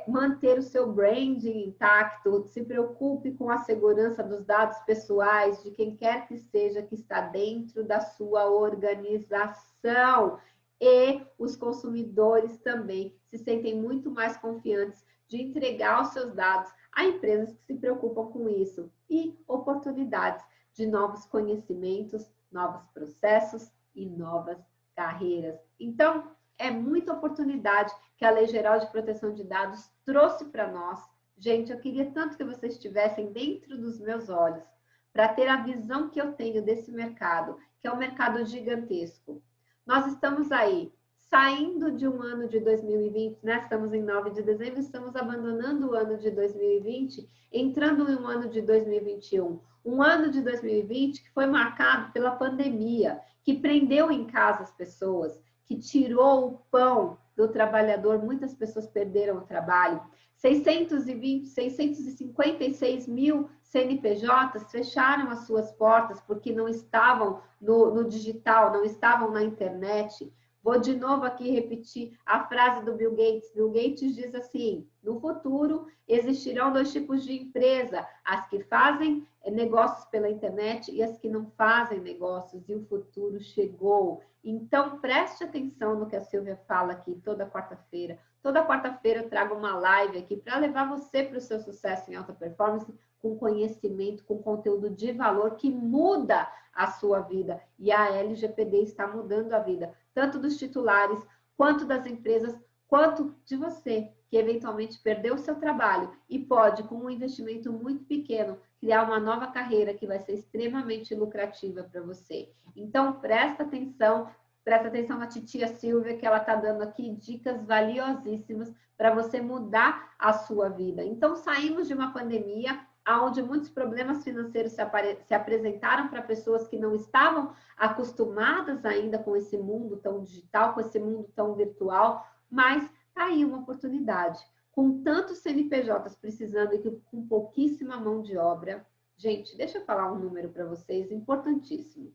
Manter o seu branding intacto, se preocupe com a segurança dos dados pessoais de quem quer que seja que está dentro da sua organização. E os consumidores também se sentem muito mais confiantes de entregar os seus dados a empresas que se preocupam com isso. E oportunidades de novos conhecimentos, novos processos e novas carreiras. Então, é muita oportunidade que a Lei Geral de Proteção de Dados trouxe para nós. Gente, eu queria tanto que vocês estivessem dentro dos meus olhos para ter a visão que eu tenho desse mercado, que é um mercado gigantesco. Nós estamos aí, saindo de um ano de 2020, né? Estamos em 9 de dezembro, estamos abandonando o ano de 2020, entrando em um ano de 2021. Um ano de 2020 que foi marcado pela pandemia, que prendeu em casa as pessoas, que tirou o pão do trabalhador, muitas pessoas perderam o trabalho. 656 mil CNPJs fecharam as suas portas porque não estavam no digital, não estavam na internet. Vou de novo aqui repetir a frase do Bill Gates. Bill Gates diz assim: no futuro existirão dois tipos de empresa, as que fazem negócios pela internet e as que não fazem negócios, e o futuro chegou. Então, preste atenção no que a Silvia fala aqui toda quarta-feira. Toda quarta-feira eu trago uma live aqui para levar você para o seu sucesso em alta performance com conhecimento, com conteúdo de valor que muda a sua vida. E a LGPD está mudando a vida, tanto dos titulares, quanto das empresas, quanto de você, que eventualmente perdeu o seu trabalho e pode, com um investimento muito pequeno, criar uma nova carreira que vai ser extremamente lucrativa para você. Então, presta atenção, Presta atenção na titia Silvia, que ela está dando aqui dicas valiosíssimas para você mudar a sua vida. Então, saímos de uma pandemia onde muitos problemas financeiros se apresentaram para pessoas que não estavam acostumadas ainda com esse mundo tão digital, com esse mundo tão virtual, mas está aí uma oportunidade. Com tantos CNPJs precisando e com pouquíssima mão de obra. Gente, deixa eu falar um número para vocês, importantíssimo.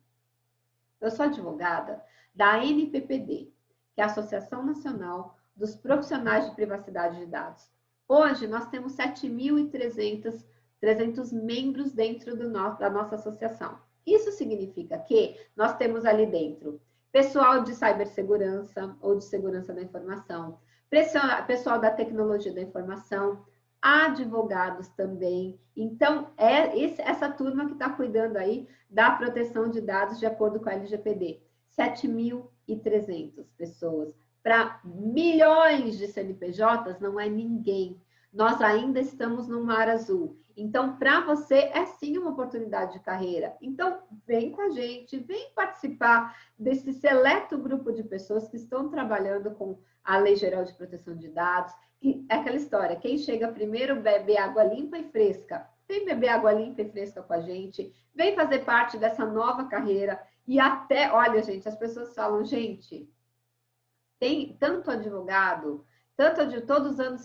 Eu sou advogada da ANPPD, que é a Associação Nacional dos Profissionais de Privacidade de Dados. Hoje, nós temos 7.300 membros dentro da nossa associação. Isso significa que nós temos ali dentro pessoal de cibersegurança ou de segurança da informação, pessoal da tecnologia da informação, advogados também. Então, essa turma que está cuidando aí da proteção de dados de acordo com a LGPD. 7.300 pessoas. Para milhões de CNPJs, não é ninguém. Nós ainda estamos no mar azul. Então, para você, é sim uma oportunidade de carreira. Então, vem com a gente, vem participar desse seleto grupo de pessoas que estão trabalhando com a Lei Geral de Proteção de Dados. E é aquela história, quem chega primeiro bebe água limpa e fresca. Vem beber água limpa e fresca com a gente, vem fazer parte dessa nova carreira. E até, olha, gente, as pessoas falam, gente, tem tanto advogado, todos os anos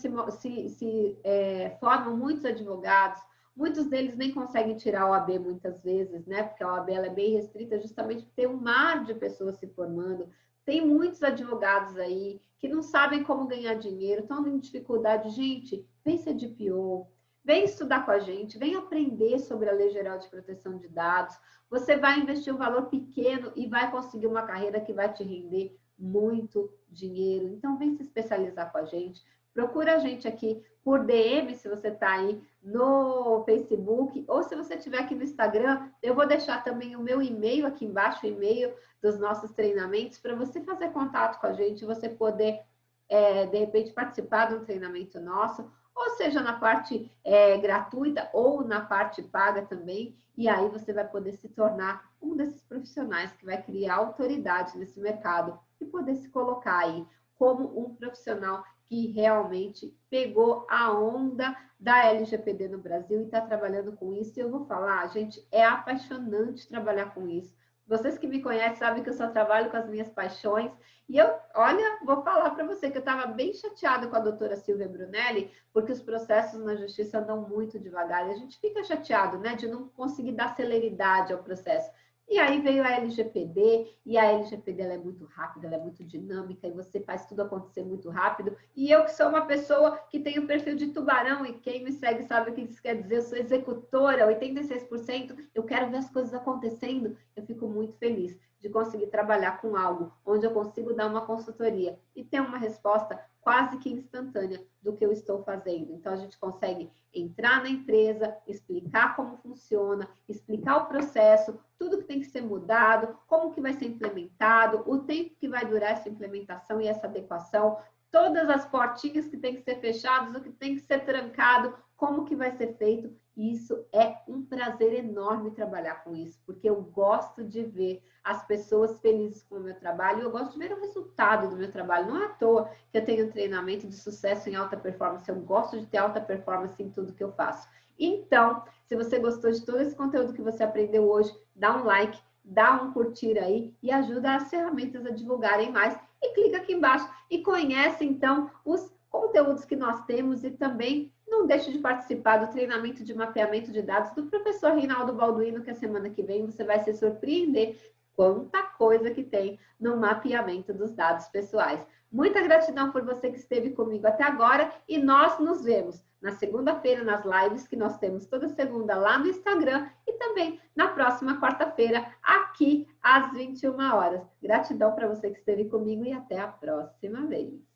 formam muitos advogados, muitos deles nem conseguem tirar a OAB muitas vezes, né? Porque a OAB ela é bem restrita justamente por ter um mar de pessoas se formando. Tem muitos advogados aí que não sabem como ganhar dinheiro, estão em dificuldade. Gente, vem ser DPO, vem estudar com a gente, vem aprender sobre a Lei Geral de Proteção de Dados. Você vai investir um valor pequeno e vai conseguir uma carreira que vai te render muito dinheiro. Então, vem se especializar com a gente. Procura a gente aqui por DM, se você está aí no Facebook, ou se você estiver aqui no Instagram, eu vou deixar também o meu e-mail aqui embaixo, o e-mail dos nossos treinamentos, para você fazer contato com a gente, você poder, de repente, participar de um treinamento nosso, ou seja, na parte gratuita ou na parte paga também, e aí você vai poder se tornar um desses profissionais que vai criar autoridade nesse mercado e poder se colocar aí como um profissional que realmente pegou a onda da LGPD no Brasil e está trabalhando com isso. E eu vou falar, gente, é apaixonante trabalhar com isso. Vocês que me conhecem sabem que eu só trabalho com as minhas paixões. E eu, olha, vou falar para você que eu estava bem chateada com a doutora Silvia Brunelli, porque os processos na justiça andam muito devagar. E a gente fica chateado, né, de não conseguir dar celeridade ao processo. E aí veio a LGPD, e a LGPD ela é muito rápida, ela é muito dinâmica, e você faz tudo acontecer muito rápido. E eu que sou uma pessoa que tem o perfil de tubarão, e quem me segue sabe o que isso quer dizer, eu sou executora, 86%, eu quero ver as coisas acontecendo, eu fico muito feliz de conseguir trabalhar com algo onde eu consigo dar uma consultoria e ter uma resposta quase que instantânea do que eu estou fazendo. Então, a gente consegue entrar na empresa, explicar como funciona, explicar o processo, tudo que tem que ser mudado, como que vai ser implementado, o tempo que vai durar essa implementação e essa adequação, todas as portinhas que tem que ser fechadas, o que tem que ser trancado, como que vai ser feito. E isso é um prazer enorme trabalhar com isso, porque eu gosto de ver as pessoas felizes com o meu trabalho, eu gosto de ver o resultado do meu trabalho. Não é à toa que eu tenho um treinamento de sucesso em alta performance, eu gosto de ter alta performance em tudo que eu faço. Então, se você gostou de todo esse conteúdo que você aprendeu hoje, dá um like, dá um curtir aí e ajuda as ferramentas a divulgarem mais. E clica aqui embaixo e conhece, então, os conteúdos que nós temos e também não deixe de participar do treinamento de mapeamento de dados do professor Reinaldo Balduino, que a semana que vem você vai se surpreender quanta coisa que tem no mapeamento dos dados pessoais. Muita gratidão por você que esteve comigo até agora e nós nos vemos na segunda-feira nas lives que nós temos toda segunda lá no Instagram e também na próxima quarta-feira aqui às 21 horas. Gratidão para você que esteve comigo e até a próxima vez.